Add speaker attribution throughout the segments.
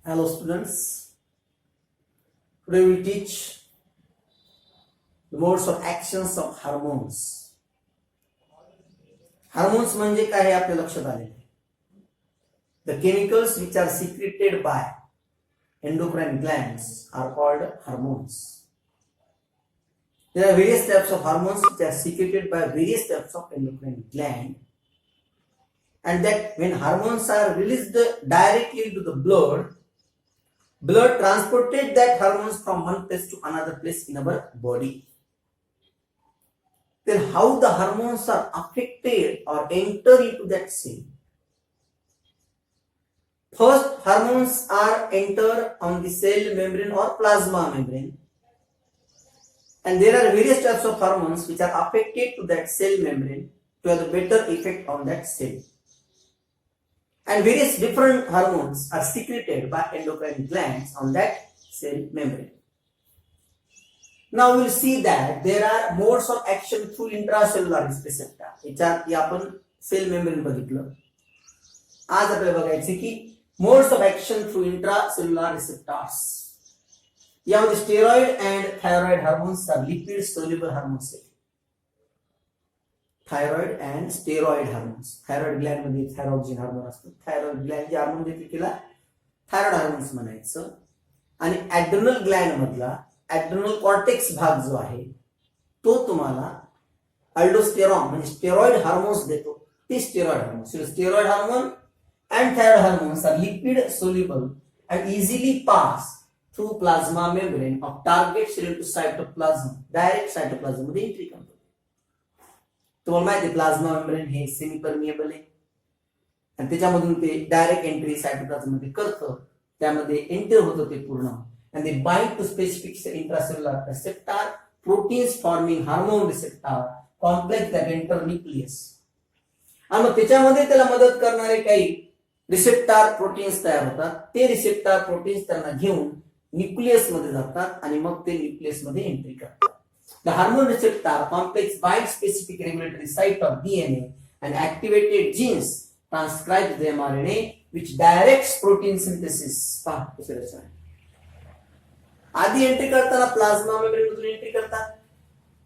Speaker 1: Hello students, today we teach the modes of actions of hormones. Hormones म्हणजे काय हे आपल्या लक्षात आले. The chemicals which are secreted by endocrine glands are called hormones. There are various types of hormones which are secreted by various types of endocrine gland, and that when hormones are released directly to the blood transported that hormones from one place to another place in our body. Then how the hormones are affected or enter into that cell? First, hormones are enter on the cell membrane or plasma membrane, and there are various types of hormones which are affected to that cell membrane to have a better effect on that cell. And various different hormones are secreted by endocrine glands on that cell membrane. Now we will see that there are modes of action through intracellular receptor. याच्यात आपण sale membrane बघितलं. आज आपल्याला बघायचे की modes of action through intracellular receptors. यामध्ये steroid and thyroid hormones are lipid soluble hormones. Thyroid and steroid hormones. Thyroid gland मध्ये thyroxine hormone असतो. थायरॉइड ग्लॅंड जे हार्मोन देते तिला थायरॉइड हार्मोन्स म्हणायचं. आणि ऍड्रेनल ग्लॅंड मधला ऍड्रेनल कॉर्टेक्स भाग जो आहे तो तुम्हाला अल्डोस्टेरॉन म्हणजे स्टेरॉइड हार्मोन्स देतो. ते steroid hormones. Steroid hormone and thyroid hormones are lipid soluble and easily pass through plasma membrane of target cell to cytoplasm. Direct cytoplasm मध्ये एंट्री करतो. तुम्हाला माहिती आहे प्लाझ्मा मेम्ब्रेन हे सेमी परमिएबल आहे आणि त्याच्यामधून ते डायरेक्ट एंट्री सायटोप्लाझम मध्ये करतं. त्यामध्ये एंटर होतं ते पूर्ण. and they bind to specific intracellular receptor, proteins forming hormone receptor complex that enter nucleus. आणि मग त्याच्यामध्ये त्याला मदत करणारे काही रिसेप्टर प्रोटीन्स तयार होतात. ते रिसेप्टर प्रोटीन्स त्यांना घेऊन न्यूक्लियस मध्ये जातात आणि मग ते न्यूक्लियस मध्ये एंट्री करतात. The hormone receptor complex binds specific regulatory site of DNA and activated genes transcribe the mRNA which directs protein synthesis. आधी एंट्री करताना प्लाझ्मा मेम्ब्रेन मधून एंट्री करतात.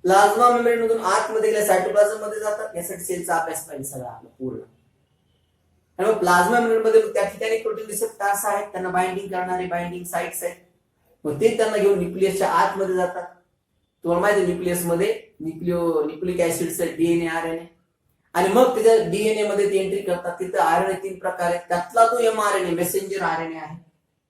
Speaker 1: प्लाझ्मा मेम्ब्रेन मधून आतमध्ये गेल्या सायटोप्लाझम मध्ये जातात. यासाठी सेलचा अभ्यास पाहिजे सगळा आपला पूर्ण. आणि मग प्लाझ्मा मेम्ब्रेन मध्ये त्या ठिकाणी प्रोटीन रिसेप्टर्स आहेत, त्यांना बाइंडिंग करणारे बाइंडिंग साइट्स आहेत. मग ते त्यांना घेऊन न्यूक्लियसच्या आतमध्ये जातात. तुम्हाला माहिती आहे न्यूक्लियस मध्ये न्यूक्लिक ऍसिड्स आहेत, डीएनए आरएनए. आणि मग त्याच्या डीएनए मध्ये ते एंट्री करतात. तिथे आरएनए 3 प्रकार आहेत. त्यातला तो एमआरएनए मेसेंजर आरएनए आहे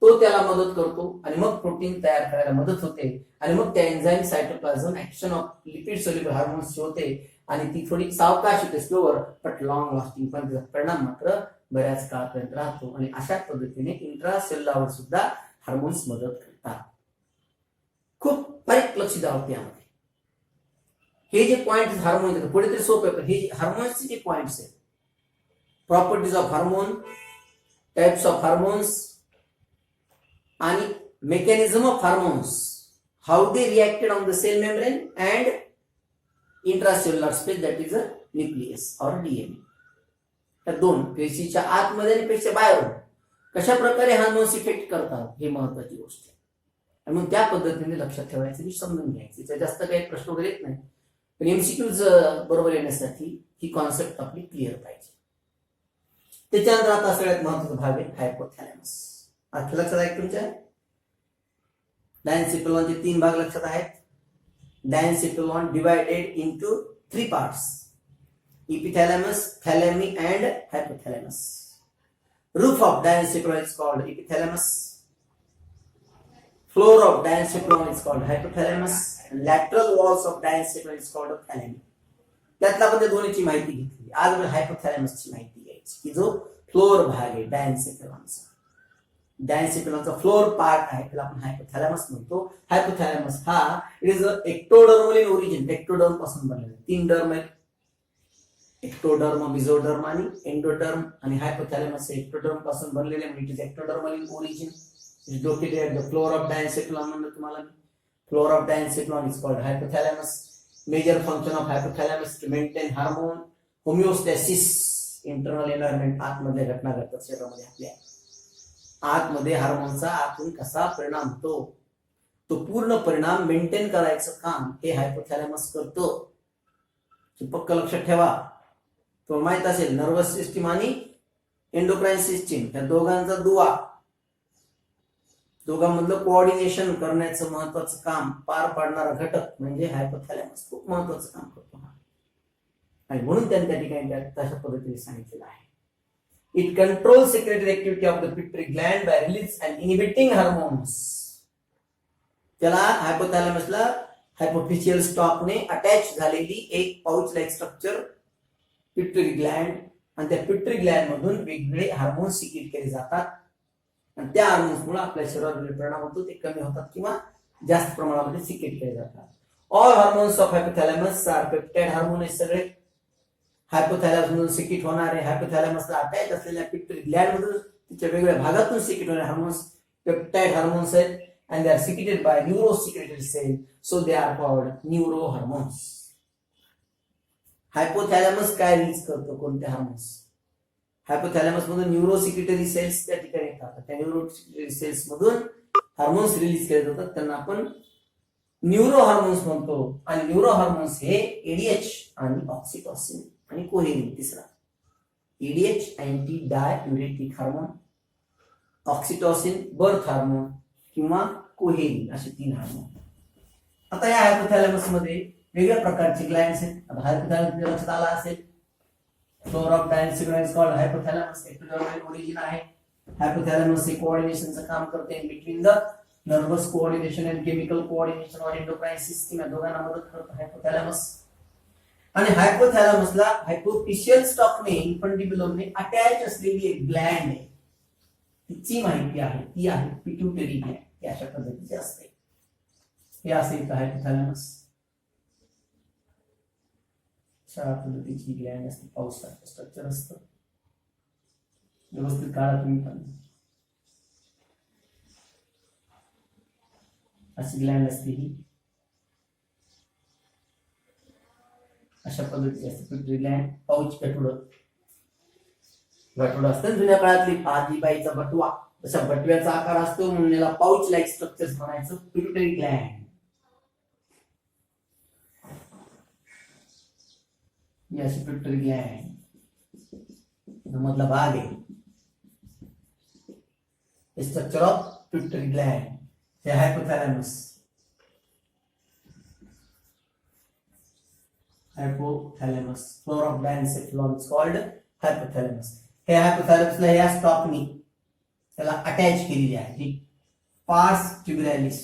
Speaker 1: तो त्याला मदत करतो आणि मग प्रोटीन तयार करायला मदत होते. आणि मग त्या enzyme cytoplasm action of lipid soluble hormones होते आणि ती थोडी सावकाश होते, स्लोवर बट लॉंग लास्टिंग. पण त्याचा परिणाम मात्र बऱ्याच काळापर्यंत राहतो. आणि अशा पद्धतीने इंट्रासेल्युलर सुद्धा हार्मोन्स मदत करतात. खूप बारीक लक्ष द्यावं यामध्ये. हे जे पॉइंट हार्मोन देतात पुढे तरी सोपे, पण हे हार्मोन्सचे जे पॉइंट्स आहेत, properties of hormone, types of hormones आणि mechanism of hormones, how they reacted on the cell membrane and intracellular space that is a nucleus or DNA. त्या दोन पेशीच्या आतमध्ये आणि पेशीच्या बाहेर कशा प्रकारे हार्मोन्स इफेक्ट करतात हे महत्वाची गोष्ट आहे. आणि मग त्या पद्धतीने लक्षात ठेवायचं की समजून घ्यायचं. त्याच्या जास्त काही प्रश्न वगैरे येत नाही, पण एमसीक्यूज बरोबर येण्यासाठी ही कॉन्सेप्ट आपली क्लिअर पाहिजे. त्याच्यानंतर आता सगळ्यात महत्वाचा भाग आहे हायपोथॅलॅमस. लक्षात आहे तुमच्या डायन्सिफिलॉनचे 3 भाग लक्षात आहेत. Diencephalon divided into 3 parts: epithalamus, thalami and hypothalamus. Roof of diencephalon is called epithalamus. Floor of diencephalon is called hypothalamus. Lateral walls of diencephalon is called thalami. त्यातला आपण त्या दोन्हीची माहिती घेतली. आज आपण हायपोथॅलॅमसची माहिती घ्यायची की जो फ्लोर भाग आहे डायन्सिफिलॉनचा. डायन्सिफिलॉनचा फ्लोर पार्ट आहे त्याला आपण हायपोथॅलॅमस म्हणतो. हायपोथॅलॅमस हा it is ectodermal in origin. Ectoderm पासून बनलेला. 3 डर्म आहेत, एक्टोडर्म, मेसोडर्म आणि एंडोडर्म. आणि हायपोथॅलॅमस हे एक्टोडर्म पासून बनलेले म्हणजे it is ectodermal in origin. It is located at the floor of diencephalon. म्हणलं तुम्हाला floor of diencephalon is called hypothalamus. Major function of hypothalamus to maintain hormone homeostasis. Internal environment आतमधल्या घटना घडतात शरीरामध्ये आपल्या. आतमध्ये हार्मोनचा आतून कसा परिणाम होतो, तो पूर्ण परिणाम मेंटेन करायचं काम हे हायपोथॅलॅमस करतो. पक्क लक्षात ठेवा. तो माहित असेल नर्वस सिस्टीम आणि एंडोक्राइन सिस्टीम या दोघांचा दुवा, दोघांमधलं कोऑर्डिनेशन करण्याचं महत्वाचं काम पार पाडणारा घटक म्हणजे हायपोथॅलॅमस खूप महत्वाचं काम करतो आणि म्हणून त्यांनी त्या ठिकाणी तशा पद्धतीने सांगितलेलं आहे. It control secretory activity of the pituitary gland by release and inhibiting hormones. त्याला हायपोथॅलॅमसला हायपोफिशियल स्टॉकने अटॅच झालेली एक pouch like structure pituitary gland आणि त्या पिट्युटरी ग्लँड मधून वेगवेगळे हार्मोन्स सिक्रेट केले जातात आणि त्या हार्मोन्समुळे आपल्या शरीरावर परिणाम होतो, ते कमी होतात किंवा जास्त प्रमाणामध्ये सिक्रेट केले जातात. All hormones of hypothalamus are peptide hormone. हे सगळे हायपोथॅलॅमस मधून सिक्रेट होणारे, हायपोथॅलॅमसला अटॅच असलेल्या पिट्युटरी ग्लँड मधून तिच्या वेगवेगळ्या भागातून सिक्रेट होणारे हार्मोन्स पेप्टाइड हार्मोन्स आहेत and they are secreted by neurosecretory cell, so they are called neurohormones. Hypothalamus काय रिलीज करतो, कोणते हार्मोन्स? हायपोथॅलॅमस मधून न्यूरोसिक्रेटरी सेल्स त्या ठिकाणी येतात. त्या न्यूरोसिक्रेटरी सेल्स मधून हार्मोन्स रिलीज केले जातात, त्यांना आपण न्यूरो हार्मोन्स म्हणतो. आणि न्यूरो हार्मोन्स हे एडीएच आणि ऑक्सिटोसिन आणि कोहेरिन. तिसरा ADH anti diuretic hormone, oxytocin birth hormone किंवा कोहेरिन असे 3 हार्मोन. आता या हायपोथॅलॅमस मध्ये वेगळ्या प्रकारचे ग्लँड्स आहेत. आता हायपोथॅलॅमस लक्षात आला असेल, floor of diencephalon called hypothalamus. Ectodermal origin आहे. हायपोथॅलॅमस हे कोऑर्डिनेशनचं काम करते between the nervous coordination and chemical coordination और एंडोक्राइन सिस्टीम, या दोघांना मदत करतो हायपोथॅलॅमस. आणि हायपोथॅलॅमसला हायपोफिशियल स्टॉकने इन्फंटिबुलमने अटॅच असलेली एक ग्लँड आहे, तिची माहिती आहे, ती आहे पिट्युटरी ग्लँड. हे अशा पद्धतीचे असते. हे असेल हायपोथॅलॅमस अशा पद्धतीची ग्लँड असते, पाऊस सारखं स्ट्रक्चर असतं. व्यवस्थित काढा तुम्ही पण. अशी ग्लँड असते ही, अशा पद्धतीची असते पिट्युटरी ग्लँड. पाऊच गठुडं असतं जुन्या काळातली आजीबाईचा बटवा, तसा बटव्याचा आकार असतो म्हणून याला पाउच लाईक स्ट्रक्चर म्हणायचं. पिट्युटरी ग्लँड ही अशी पिट्युटरी ग्लँड मधला भाग आहे. स्ट्रक्चर ऑफ पिट्युटरी ग्लँड हे hypothalamus. Hypothalamus floor of diencephalon is called hypothalamus. हे हायपोथॅलॅमसला या स्टॉकनी त्याला अटॅच केलेली आहे ही पार्स ट्युबरॅलिस.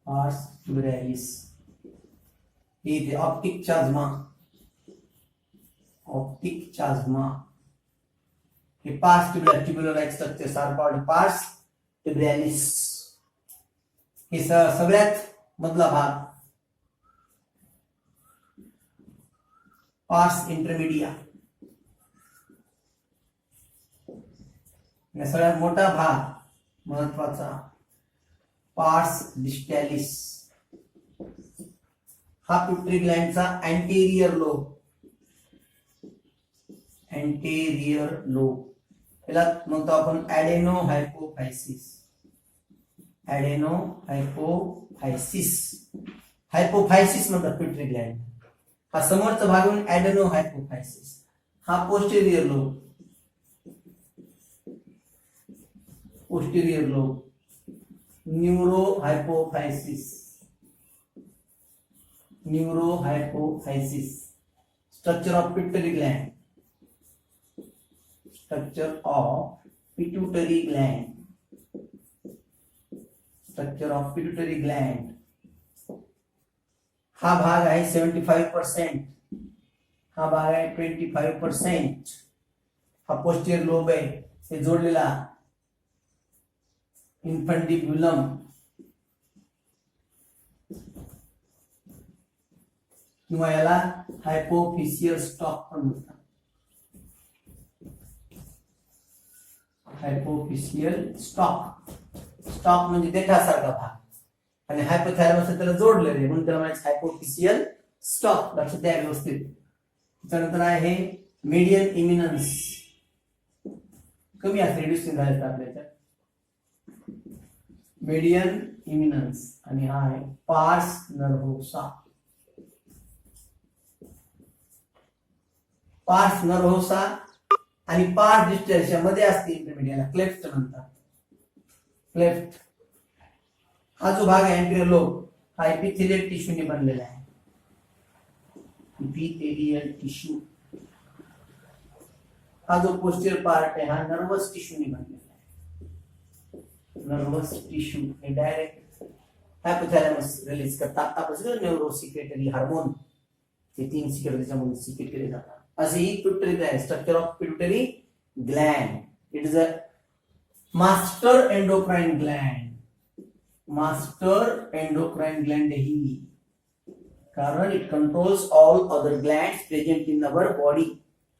Speaker 1: पार्स ट्युबरॅलिस ही ऑप्टिक चाज्मा, ऑप्टिक चाज्मा हे pars tubular like structures are called pars tuberalis. हे सगळ्यात मधला भाग पार्स इंटरमिडिया. सगळ्यात मोठा भाग महत्वाचा पार्स डिस्टॅलिस. हा पिट्युटरी ग्लँडचा अँटेरियर लोब, अँटेरियर लोब याला म्हणतो आपण ॲडेनो हायपोफायसिस. ॲडेनो हायपोफायसिस, हायपोफायसिस म्हणतात पिट्युटरी ग्लँड. हा समोरचा भाग ॲडेनो हायपोफायसिस. हा posterior lobe, posterior lobe neuro hypophysis. Neuro hypophysis. Structure of pituitary gland, structure of pituitary gland, structure of pituitary gland. हा भाग आहे 75%, हा भाग आहे 25%. हा पोस्टीरियर लोब आहे, हे जोडलेला इन्फंटिब्युलम किंवा याला हायपोफिशियल स्टॉक पण म्हणतात. हायपोफिशियल स्टॉक, स्टॉक म्हणजे देठासारखा भाग आणि हायपोथॅलॅमस त्याला जोडलेलं आहे म्हणून त्याला म्हणायचं हायपोफिशियल स्टॉक. लक्षात द्या व्यवस्थित. त्यानंतर आहे मेडियन इमिनन्स. कमी असते, रिड्युसिंग झाले तर आपल्या याच्यात मेडियन इमिनन्स आणि हा आहे पार्स नर्व्होसा. पार्स नर्व्होसा आणि पार्स डिस्टल्स मध्ये असते इंटरमिडियला क्लेफ्ट म्हणतात. क्लेफ्ट हा जो भाग आहे अँटीरियर लोब हा एपिथेलियल टिश्यूने बनलेला आहे. Epithelial tissue. हा जो पोस्टीरियर पार्ट आहे हा नर्वस टिश्यूने बनलेला आहे. नर्वस टिश्यू हे डायरेक्ट हायपोथॅलॅमस रिलीज करतात. आपण न्यूरोसिक्रेटरी हार्मोन हे 3 सिक्रेट त्याच्यामध्ये सिक्रेट केले जातात. असे ही pituitary gland, structure of pituitary gland. It is a master endocrine gland. Master endocrine gland ही कारण it controls all other glands present in our body.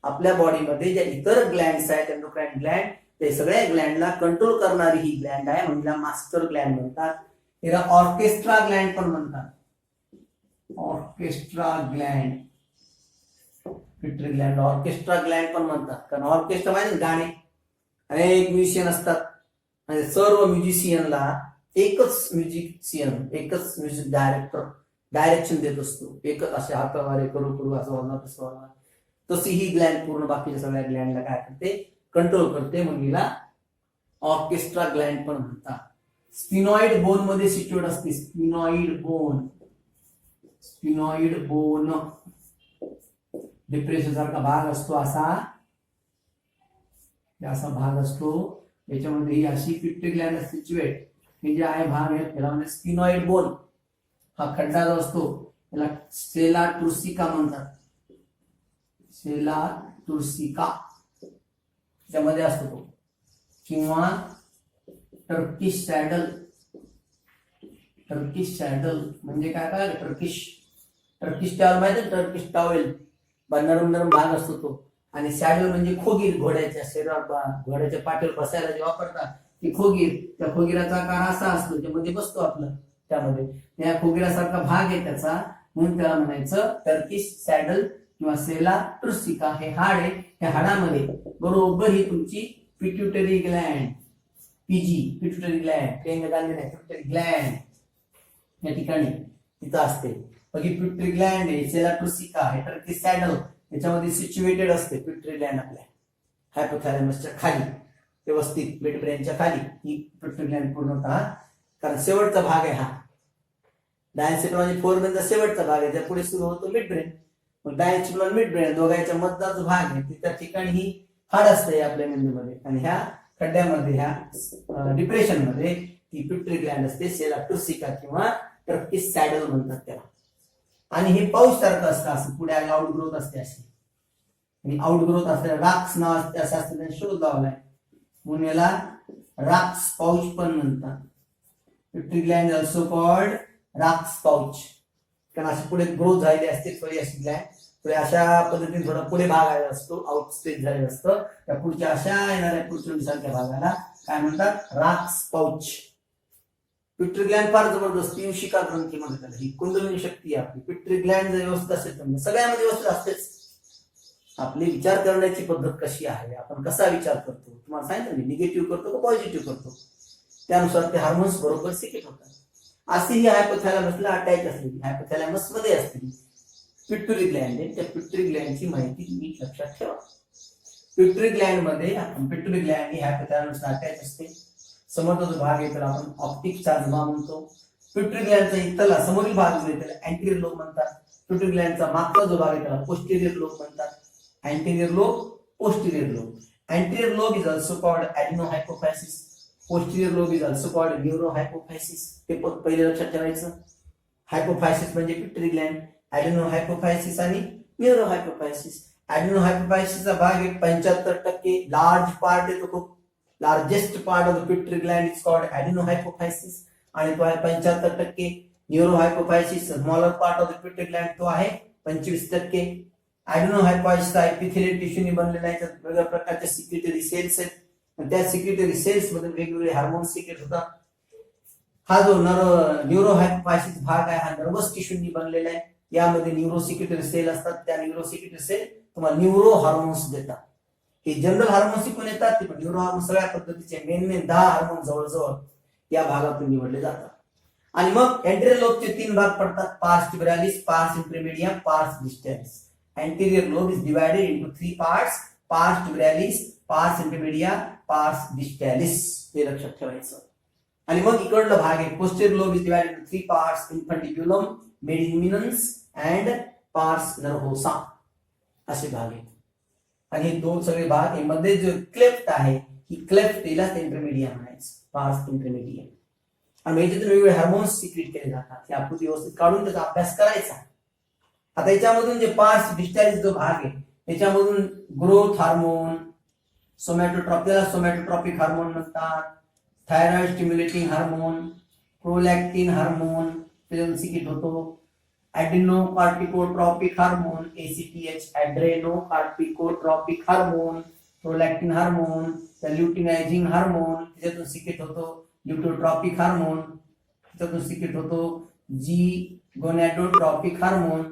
Speaker 1: आपल्या बॉडीमध्ये ज्या इतर ग्लॅंड्स आहेत एंडोक्राइन ग्लॅंड ते सगळ्या ग्लॅंडला कंट्रोल करणारी ही ग्लॅंड आहे, म्हणून तिला मास्टर ग्लॅंड म्हणतात. तिला ऑर्केस्ट्रा ग्लॅंड पण म्हणतात. ऑर्केस्ट्रा ग्लॅंड, पिट्युटरी ग्लॅंड ऑर्केस्ट्रा ग्लॅंड पण म्हणतात. कारण ऑर्केस्ट्रा म्हणजे गाणे, अनेक म्युझिशियन असतात आणि सर्व म्युझिशियनला एकच म्युझिक डायरेक्टर डायरेक्शन देत असतो. एकच असे हातावारे करू करू असं होणार तसं होणार. तशी ही ग्लॅंड पूर्ण बाकीच्या सगळ्या ग्लॅंडला काय करते, कंट्रोल करते, म्हणून हिला ऑर्केस्ट्रा ग्लॅंड पण म्हणतात. स्पिनॉइड बोन मध्ये सिच्युएट असते. Sphenoid bone, sphenoid bone depression सारखा भाग असतो, असा भाग असतो. याच्यामध्ये ही अशी पिट्युटरी ग्लॅंड सिच्युएट हे जे आहे भाग आहे त्याला म्हणजे स्पिनॉइड बोन. हा खड्डा जो असतो त्याला सेला टुर्सिका म्हणतात. सेला टुर्सिका त्यामध्ये असतो तो, किंवा टर्किश सॅडल. टर्किश सॅडल म्हणजे काय टर्किश टॉवेल माहिती, टर्किश टॉवेल नरम नरम भाग असतो तो. आणि सॅडल म्हणजे खोगीर, घोड्याच्या शरीरावर घोड्याच्या पाठीवर बसायला जे वापरतात ती खोगीर. त्या खोगीराचा आकार असा असतो, त्यामध्ये बसतो आपलं. त्यामध्ये त्या खोगीरासारखा भाग आहे त्याचा, म्हणून त्याला म्हणायचं टर्किश सॅडल किंवा सेला टुर्सिका. हे हाड आहे, त्या हाडामध्ये बरोबर ही तुमची पिट्युटरी ग्लॅंड, पीजी पिट्युटरी ग्लॅंड, पिट्युटरी ग्लॅंड या ठिकाणी तिथं असते. बाकी पिट्युटरी ग्लॅंड आहे, सेला टुर्सिका हे टर्किश सॅडल त्याच्यामध्ये सिच्युएटेड असते. पिट्युटरी ग्लॅंड आपल्या हायपोथॅलॅमसच्या खाली व्यवस्थित मिड ब्रेनच्या खाली ही पिट्युटरी ग्लॅंड पूर्णतः, कारण शेवटचा भाग आहे हा. डायन्सिफालॉजी फोरमेनचा शेवटचा भाग आहे, त्या पुढे सुरू होतो मिड ब्रेन. मग डायन्सिफालॉजी मिड ब्रेन दोघांच्या मधला जो भाग आहे त्या ठिकाणी ही हाड असते आपल्या मेंदूमध्ये. आणि ह्या खड्ड्यामध्ये, ह्या डिप्रेशन मध्ये ती पिट्युटरी ग्लॅंड असते, सेला टुर्सिका किंवा टर्किश सॅडल म्हणतात त्याला. आणि हे पाऊस सारखं असतं, असं पुढे आउट ग्रोथ असते अशी. आणि आउट ग्रोथ असते, राक्स नाव असते, असं असतं, त्याने शोध लावलाय म्हणून याला राक्स पाऊच पण म्हणतात. Pituitary gland also called Rathke's pouch, कारण अशी पुढे ग्रोथ झालेली असते थोडी अशी ग्लॅंड. पुढे अशा पद्धतीने थोडा पुढे भाग आलेला असतो, आउट स्टेज झालेला असतं. त्या पुढच्या अशा येणाऱ्या पुढच्या भागाला काय म्हणतात, राक्स पाऊच. पिट्युटरी ग्लॅंड फार जबरदस्त पियुषिका ग्रंथी म्हणतात. ही कुंडलिनी शक्ती आहे आपली. पिट्युटरी ग्लॅंड जर व्यवस्थित असेल तर सगळ्यामध्ये व्यवस्थित असतेच. आपली विचार करण्याची पद्धत कशी आहे, आपण कसा विचार करतो, तुम्हाला सांगितलं मी निगेटिव्ह करतो का पॉझिटिव्ह करतो, त्यानुसार ते हार्मोन्स बरोबर सिक्रेट होतात. अशी ही हायपोथॅलॅमसला अटॅच असलेली, हायपोथॅलॅमस मध्ये असलेली पिट्युटरी ग्लॅंड आहे. त्या पिट्युटरी ग्लॅंडची माहिती नीट लक्षात ठेवा. पिट्युटरी ग्लॅंड मध्ये पिट्युटरी ग्लॅंड ही हायपोथॅलॅमसला अटॅच असते. समोरचा जो भाग आहे त्याला आपण ऑप्टिक चार्जमा म्हणतो. पिट्युटरी ग्लॅंडचा इथला समोरील भाग जो आहे त्याला अँटीरियर लोब म्हणतात. पिट्युटरी ग्लॅंडचा मागचा जो भाग आहे त्याला पोस्टेरियर लोब म्हणतात. Anterior lobe, posterior lobe. Anterior lobe is also called adenohypophysis. Posterior lobe is also called neurohypophysis. ते पहिले लक्षात ठेवायचं. हायपोफायसिस म्हणजे पिट्युटरी ग्लॅंड, ॲडेनोहायपोफायसिस आणि न्यूरोहायपोफायसिस. ॲडेनोहायपोफायसिसचा भाग आहे 75%, लार्ज पार्ट आहे तो, खूप largest part of the pituitary gland is called adenohypophysis. आणि तो आहे 75%. Neurohypophysis smaller part of the pituitary gland तो आहे 25%. ॲडेनोहायपोफायसिस एपिथेलियल टिश्यूने बनलेला आहे. त्यात वेगवेगळ्या प्रकारच्या सिक्रेटरी सेल्स आहेत आणि त्या सिक्रेटरी सेल्स मध्ये वेगवेगळे हार्मोन्स सिक्रेट होतात. हा जो न्यूरोहायपोफायसिस भाग आहे हा नर्वस टिश्यूनी बनलेला आहे. यामध्ये न्यूरोसिक्रेटरी सेल असतात. त्या न्यूरोसिक्रेटरी सेल तुम्हाला न्यूरो हार्मोन्स देतात. हे जनरल हार्मोन शिकून येतात, ते पण न्यूरो हार्मोन सगळ्या पद्धतीचे मेन 10 हार्मोन जवळजवळ या भागातून निवडले जातात. आणि मग एंटेरियर लोबचे 3 भाग पडतात, पार्स tuberalis, pars intermedia, pars distalis. Anterior lobe is divided into 3 parts, pars tuberalis, pars intermedia, pars डिस्टॅलिस. हे लक्षात ठेवायचं. आणि मग इकडला भाग आहे posterior lobe is divided into 3 parts, infundibulum, median eminence and pars nervosa असे भाग आहेत. आणि हे दोन सगळे भाग मध्ये जो क्लेफ्ट आहे ही क्लेफ्ट यालाच इंटरमीडिया म्हणायचं, पार्स इंटरमीडिया. आणि याच्यातून वेगवेगळे हार्मोन्स सिक्रेट केले जातात. ही आकृती व्यवस्थित काढून त्याचा अभ्यास करायचा. आता याच्यामधून जे पार्स डिस्टॅलिस जो भाग आहे त्याच्यामधून ग्रोथ हार्मोन, सोमॅटोट्रॉपिक हार्मोन म्हणतात, thyroid stimulating hormone, prolactin hormone त्याच्यातून सिक्रेट होतो, adrenocorticotropic hormone ACTH, adrenocorticotropic hormone, prolactin hormone, luteinising hormone त्याच्यातून सिक्रेट होतो, ल्युटोट्रॉपिक हार्मोन त्याच्यातून सिक्रेट होतो, जी गोनॅडोट्रॉपिक हार्मोन,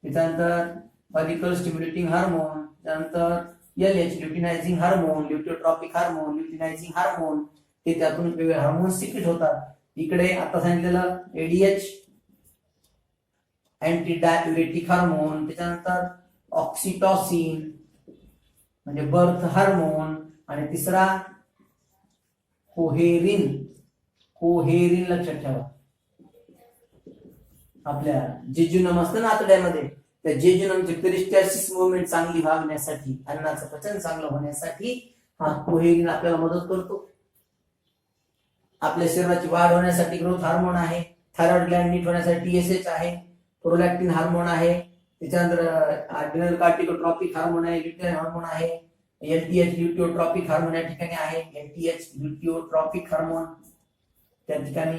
Speaker 1: त्याच्यानंतर फॉलिकल स्टिम्युलेटिंग हार्मोन, त्यानंतर LH luteinising hormone, luteotropic hormone, luteinising hormone हे त्यातून वेगवेगळे हार्मोन सिक्रेट होतात. इकडे आता सांगितलेलं ADH अँटी डाययुरेटिक हार्मोन, त्याच्यानंतर ऑक्सिटॉसिन म्हणजे बर्थ हार्मोन, आणि तिसरा कोहेरिन लक्षात ठेवा. आपल्या जेजुनम असतं ना आतड्यामध्ये, त्या जेजुनमची पेरिस्टॅल्सिस मुवमेंट चांगली व्हावण्यासाठी, अन्नाचं पचन चांगलं होण्यासाठी हा कोहेरिन आपल्याला मदत करतो. आपल्या शरीराची वाढ होण्यासाठी ग्रोथ हार्मोन आहे, थायरॉइड ग्लॅंड नीट होण्यासाठी TSH आहे, प्रोलॅक्टिन हार्मोन आहे, त्याच्यानंतर एड्रेनोकॉर्टिकोट्रॉपिक हार्मोन आहे, ल्युटिनाइन हार्मोन आहे, LTH ल्युटिओट्रॉपिक हार्मोन या ठिकाणी आहे, LTH ल्युटिओट्रॉपिक हार्मोन त्या ठिकाणी,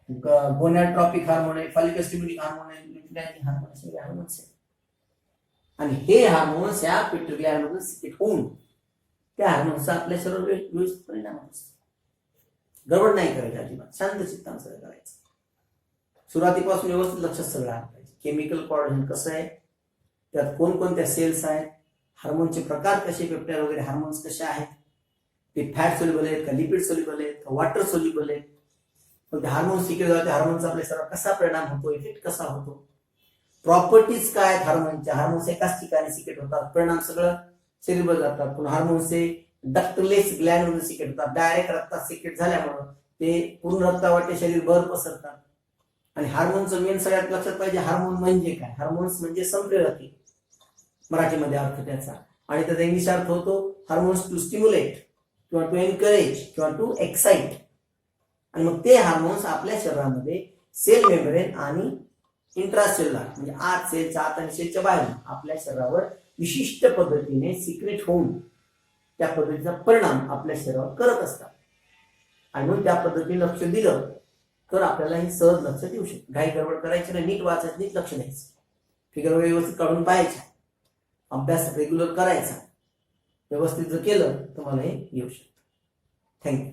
Speaker 1: गोनॅडोट्रॉपिक हार्मोन आहे, फॉलिकल स्टिम्युलेटिंग हार्मोन आहे, ल्युटिनायझिंग हार्मोन सगळे हार्मोन्स आहेत. आणि हे हार्मोन्स या पिट्युटरी ग्लॅंड मधून सिक्रेट होऊन त्या हार्मोन्सचा आपल्या शरीरावर व्यवस्थित परिणाम होतो. गडबड नाही करायची अजिबात, शांत चित्तानं सगळं करायचं. सुरुवातीपासून व्यवस्थित लक्षात सगळं आलं पाहिजे. केमिकल कोऑर्डिनेशन कसं आहे, त्यात कोणकोणत्या सेल्स आहेत, हार्मोनचे प्रकार कसे, पेप्टाइड वगैरे हार्मोन्स कसे आहेत, ते फॅट सोल्युबल आहेत का, लिपिड सोल्युबल आहेत का, वॉटर सोल्युबल आहेत, मग हार्मोन सिक्रेट होते, हार्मोनचा आपल्या शरीरावर कसा परिणाम होतो, इफेक्ट कसा होतो, प्रॉपर्टीज काय आहेत हार्मोनच्या, हार्मोन्स एकाच ठिकाणी सिक्रेट होतात, परिणाम सगळं शरीरभर जातात. पण हार्मोन्सचे डक्टलेस ग्लॅंड मध्ये सिक्रेट होतात, डायरेक्ट रक्तात सिक्रेट झाल्यामुळे ते पूर्ण रक्तावाटे शरीरभर पसरतात. आणि हार्मोनचं मेन सगळ्यात लक्षात पाहिजे, हार्मोन म्हणजे काय, हार्मोन्स म्हणजे संप्रेरके मराठीमध्ये अर्थ त्याचा, आणि त्याचा इंग्लिश अर्थ होतो हार्मोन्स टू स्टिम्युलेट किंवा टू एनकरेज किंवा टू एक्साइट. आणि मग ते हार्मोन्स आपल्या शरीरामध्ये सेल मेम्ब्रेन आणि इंट्रासेल्युलर म्हणजे आत सेलच्या आत आणि सेलच्या बाहेर आपल्या शरीरावर विशिष्ट पद्धतीने सिक्रेट होऊन त्या पद्धतीचा परिणाम आपल्या शरीरावर करत असतात. आणि म्हणून त्या पद्धतीने लक्ष दिलं तर आपल्याला हे सहज लक्षात येऊ शकतं. घाई गडबड करायची नाही, नीट वाचायचं, नीट लक्ष द्यायचं, फिगर व्यवस्थित काढून पाहायच्या, अभ्यास रेग्युलर करायचा. व्यवस्थित जर केलं तर मला हे येऊ शकतं. थँक्यू.